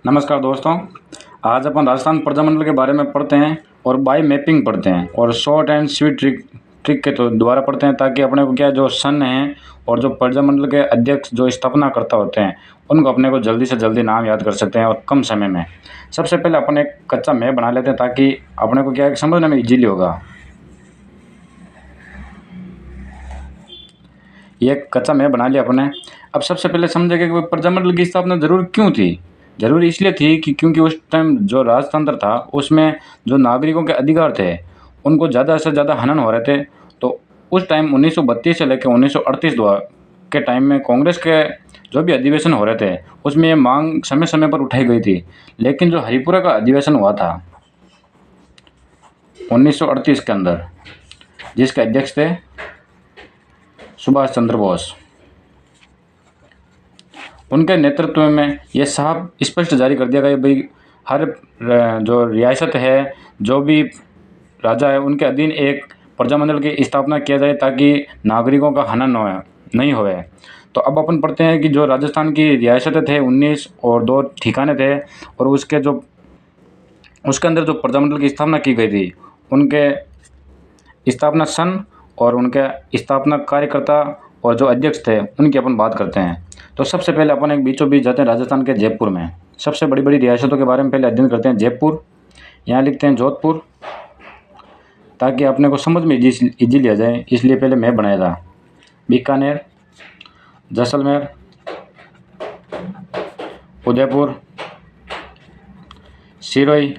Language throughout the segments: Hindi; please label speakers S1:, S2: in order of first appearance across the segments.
S1: नमस्कार दोस्तों। आज अपन राजस्थान प्रजामंडल के बारे में पढ़ते हैं और बाय मैपिंग पढ़ते हैं और शॉर्ट एंड स्वीट ट्रिक के तो द्वारा पढ़ते हैं, ताकि अपने को क्या जो सन है और जो प्रजामंडल के अध्यक्ष जो स्थापनाकर्ता होते हैं उनको अपने को जल्दी से जल्दी नाम याद कर सकते हैं और कम समय में। सबसे पहले अपन एक कच्चा मैप बना लेते हैं, ताकि अपने को क्या है समझने में इजीली होगा। ये कच्चा मैप बना लिया अपने। अब सबसे पहले समझेंगे कि प्रजामंडल की स्थापना जरूर क्यों थी। जरूरी इसलिए थी कि क्योंकि उस टाइम जो राजतंत्र था उसमें जो नागरिकों के अधिकार थे उनको ज़्यादा से ज़्यादा हनन हो रहे थे। तो उस टाइम 1932 से लेकर 1938 के टाइम में कांग्रेस के जो भी अधिवेशन हो रहे थे उसमें ये मांग समय समय पर उठाई गई थी। लेकिन जो हरिपुरा का अधिवेशन हुआ था 1938 के अंदर, जिसके अध्यक्ष थे सुभाष चंद्र बोस, उनके नेतृत्व में ये साहब स्पष्ट जारी कर दिया गया भाई हर जो रियासत है, जो भी राजा है, उनके अधीन एक प्रजामंडल की स्थापना किया जाए ताकि नागरिकों का हनन नहीं होए। तो अब अपन पढ़ते हैं कि जो राजस्थान की रियासतें थे 19 और 2 ठिकाने थे, और उसके अंदर जो प्रजामंडल की स्थापना की गई थी उनके स्थापना सन और उनके स्थापना कार्यकर्ता और जो अध्यक्ष थे उनकी अपन बात करते हैं। तो सबसे पहले अपन एक बीचों बीच जाते हैं राजस्थान के जयपुर में। सबसे बड़ी बड़ी रियासतों के बारे में पहले अध्ययन करते हैं। जयपुर, यहाँ लिखते हैं जोधपुर, ताकि अपने को समझ में इजीली आ जाए, इसलिए पहले मैं बनाया था। बीकानेर, जैसलमेर, उदयपुर, सिरोही,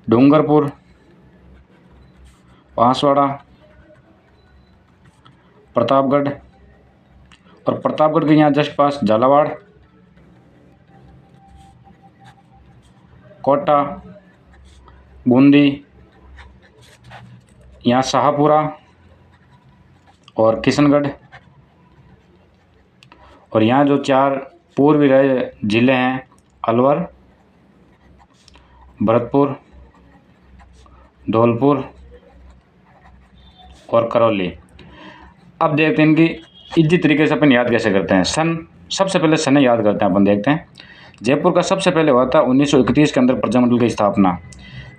S1: डूंगरपुर, बांसवाड़ा, प्रतापगढ़, और प्रतापगढ़ के यहाँ जस्ट पास झालावाड़, कोटा, बूंदी, यहाँ शाहपुरा और किशनगढ़, और यहाँ जो 4 पूर्वी जिले हैं अलवर, भरतपुर, धौलपुर और करौली। अब देखते हैं इनकी इजी तरीके से अपन याद कैसे करते हैं। सन, सबसे पहले सन याद करते हैं अपन। देखते हैं जयपुर का सबसे पहले हुआ था 1931 के अंदर प्रजामंडल की स्थापना।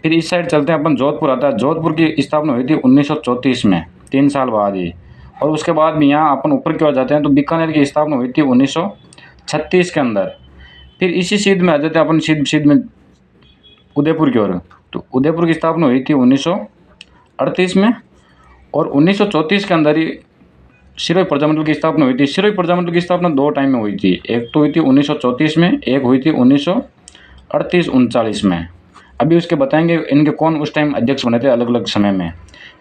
S1: फिर इस साइड चलते हैं अपन, जोधपुर आता है। जोधपुर की स्थापना हुई थी 1934 में, 3 साल बाद ही। और उसके बाद भी यहाँ अपन ऊपर की ओर जाते हैं तो बीकानेर की स्थापना हुई थी 1936 के अंदर। फिर इसी सीध में आ जाते हैं अपन, सीध में उदयपुर की ओर। तो उदयपुर की स्थापना हुई थी 1938 में, और 1934 के अंदर ही सिरोही प्रजामंडल की स्थापना हुई थी। सिरोही प्रजामंडल की स्थापना 2 टाइम में हुई थी, एक तो हुई थी 1934 में, एक हुई थी 1938-39 में। अभी उसके बताएंगे इनके कौन उस टाइम अध्यक्ष बने थे अलग अलग समय में।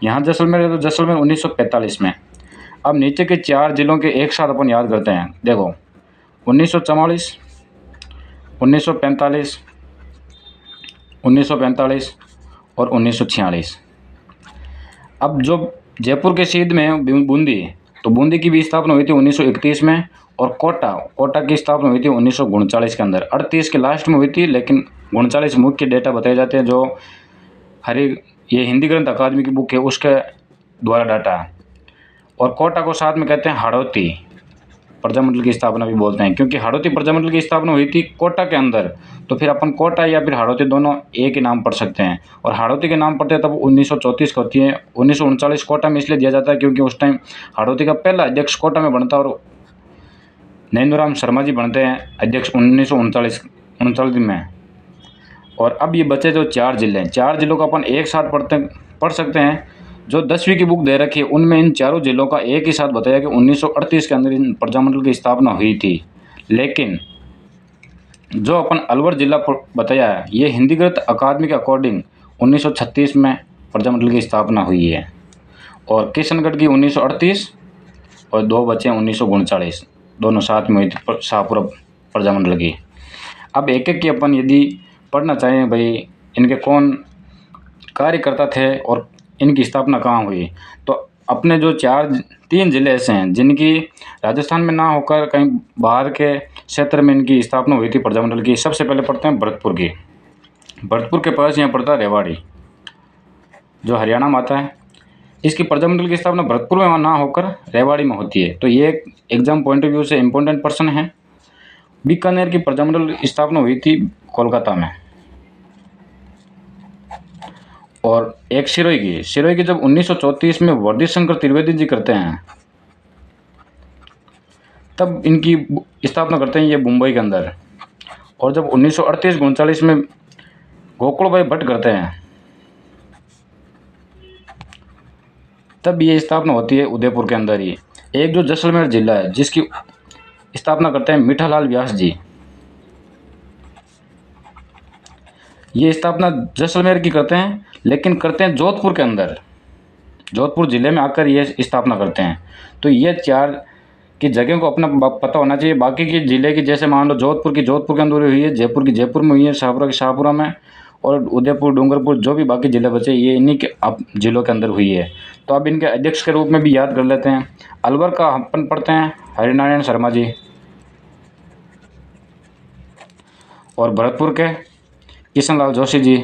S1: यहाँ जैसलमेर है तो जैसलमेर 1945 में। अब नीचे के 4 जिलों के एक साथ अपन याद करते हैं। देखो 1944, 1945, 1945 और 1946। अब जो जयपुर के सीध में बूंदी, तो बूंदी की भी स्थापना हुई थी 1931 में, और कोटा की स्थापना हुई थी 1939 के अंदर। 38 के लास्ट में हुई थी, लेकिन 39 मुख्य डेटा बताए जाते हैं जो ये हिंदी ग्रंथ अकादमी की बुक है उसके द्वारा डाटा है। और कोटा को साथ में कहते हैं हाड़ौती प्रजामंडल की स्थापना भी बोलते हैं, क्योंकि हाड़ौती प्रजामंडल की स्थापना हुई थी कोटा के अंदर। तो फिर अपन कोटा या फिर हाड़ौती दोनों एक ही नाम पढ़ सकते हैं। और हाड़ौती के नाम पढ़ते हैं तब 1934 को होती है। 1939 कोटा में इसलिए दिया जाता है क्योंकि उस टाइम हाड़ौती का पहला अध्यक्ष कोटा में बनता है, और नरेंद्रराम शर्मा जी बनते हैं अध्यक्ष 1939 में। और अब ये बचे जो 4 जिले हैं, 4 जिलों का अपन एक साथ पढ़ सकते हैं। जो 10वीं की बुक दे रखी है उनमें इन चारों जिलों का एक ही साथ बताया कि 1938 के अंदर इन प्रजामंडल की स्थापना हुई थी। लेकिन जो अपन अलवर जिला बताया है ये हिंदी ग्रंथ अकादमी के अकॉर्डिंग 1936 में प्रजामंडल की स्थापना हुई है, और किशनगढ़ की 1938 और 2 बचे 1939, दोनों साथ में हुई थी शाहपुरा प्रजामंडल की। अब एक एक की अपन यदि पढ़ना चाहें भाई इनके कौन कार्यकर्ता थे और इनकी स्थापना कहाँ हुई, तो अपने जो 3 जिले ऐसे हैं जिनकी राजस्थान में ना होकर कहीं बाहर के क्षेत्र में इनकी स्थापना हुई थी प्रजामंडल की। सबसे पहले पढ़ते हैं भरतपुर की। भरतपुर के पास यहाँ पड़ता है रेवाड़ी, जो हरियाणा में आता है। इसकी प्रजामंडल की स्थापना भरतपुर में ना होकर रेवाड़ी में होती है। तो ये एक एग्जाम पॉइंट ऑफ व्यू से इम्पोर्टेंट पर्सन है। बीकानेर की प्रजामंडल स्थापना हुई थी कोलकाता में। और एक सिरोही की जब 1934 में वर्दी शंकर त्रिवेदी जी करते हैं, तब इनकी स्थापना करते हैं ये मुंबई के अंदर। और जब 1938-39 में गोकुल भाई भट्ट करते हैं, तब ये स्थापना होती है उदयपुर के अंदर ही। एक जो जैसलमेर जिला है, जिसकी स्थापना करते हैं मीठालाल व्यास जी, ये स्थापना जैसलमेर की करते हैं, लेकिन करते हैं जोधपुर के अंदर, जोधपुर ज़िले में आकर ये स्थापना करते हैं। तो ये 4 की जगह को अपना पता होना चाहिए। बाकी की ज़िले की, जैसे मान लो जोधपुर की जोधपुर के अंदर हुई है, जयपुर की जयपुर में हुई है, शाहपुरा की शाहपुरा में, और उदयपुर, डूंगरपुर, जो भी बाकी ज़िले बचे ये इन्हीं के ज़िलों के अंदर हुई है। तो अब इनके अध्यक्ष के रूप में भी याद कर लेते हैं। अलवर का अपन पढ़ते हैं हरिनारायण शर्मा जी, और भरतपुर के किशनलाल जोशी जी,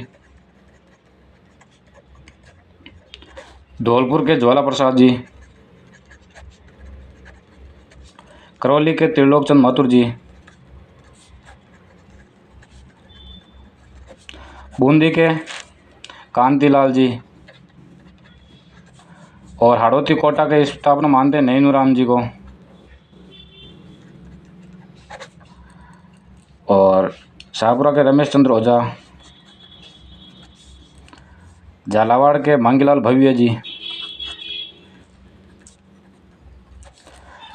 S1: धौलपुर के ज्वाला प्रसाद जी, करौली के त्रिलोकचंद माथुर जी, बूंदी के कांतिलाल जी, और हाड़ौती कोटा के स्थापना मानते हैं नैनूराम जी को, और शाहपुरा के रमेश चंद्र ओझा, झालावाड़ के मांगीलाल भव्य जी,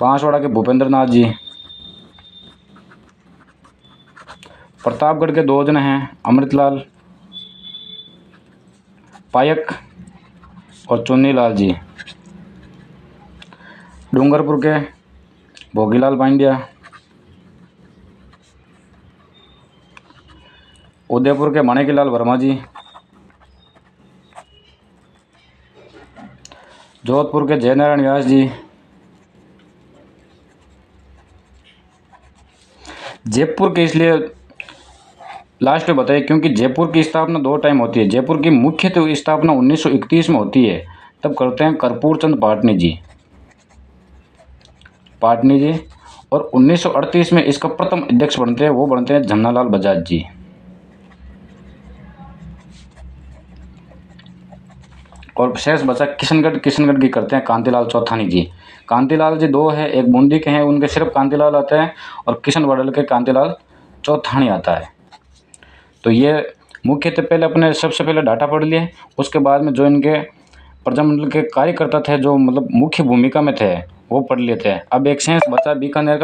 S1: बांसवाड़ा के भूपेंद्र नाथ जी, प्रतापगढ़ के 2 जने हैं अमृतलाल पायक और चुन्नीलाल जी, डूंगरपुर के भोगीलाल पांड्या, उदयपुर के माणिकलाल वर्मा जी, जोधपुर के जयनारायण व्यास जी, जयपुर के इसलिए लास्ट में बताइए क्योंकि जयपुर की स्थापना 2 टाइम होती है। जयपुर की मुख्य तो स्थापना 1931 में होती है, तब करते हैं कर्पूर चंद पाटनी जी, और 1938 में इसका प्रथम अध्यक्ष बनते हैं, वो बनते हैं झन्नालाल बजाज जी। और शेष बचा किशनगढ़ की करते हैं कांतिलाल चौथानी जी। कांतिलाल जी 2 है, एक बूंदी के हैं, उनके सिर्फ कांतिलाल आते हैं, और किशनगढ़ के कांतिलाल चौथानी आता है। तो ये मुख्यतः पहले अपने सबसे पहले डाटा पढ़ लिए, उसके बाद में जो इनके प्रजामंडल के कार्यकर्ता थे, जो मतलब मुख्य भूमिका में थे, वो पढ़ लिए थे। अब एक शेष बचा बीकानेर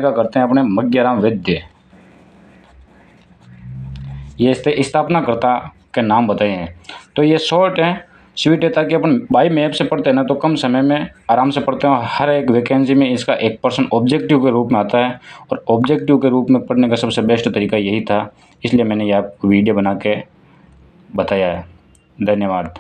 S1: का करते हैं अपने मग्याराम वैद्य। ये स्थापनाकर्ता के नाम बताए हैं। तो ये शॉर्ट है, स्वीट है, ताकि अपन बाई मैप से पढ़ते हैं ना तो कम समय में आराम से पढ़ते हैं। हर एक वैकेंसी में इसका 1% ऑब्जेक्टिव के रूप में आता है, और ऑब्जेक्टिव के रूप में पढ़ने का सबसे बेस्ट तरीका यही था, इसलिए मैंने ये आपको वीडियो बना के बताया है। धन्यवाद।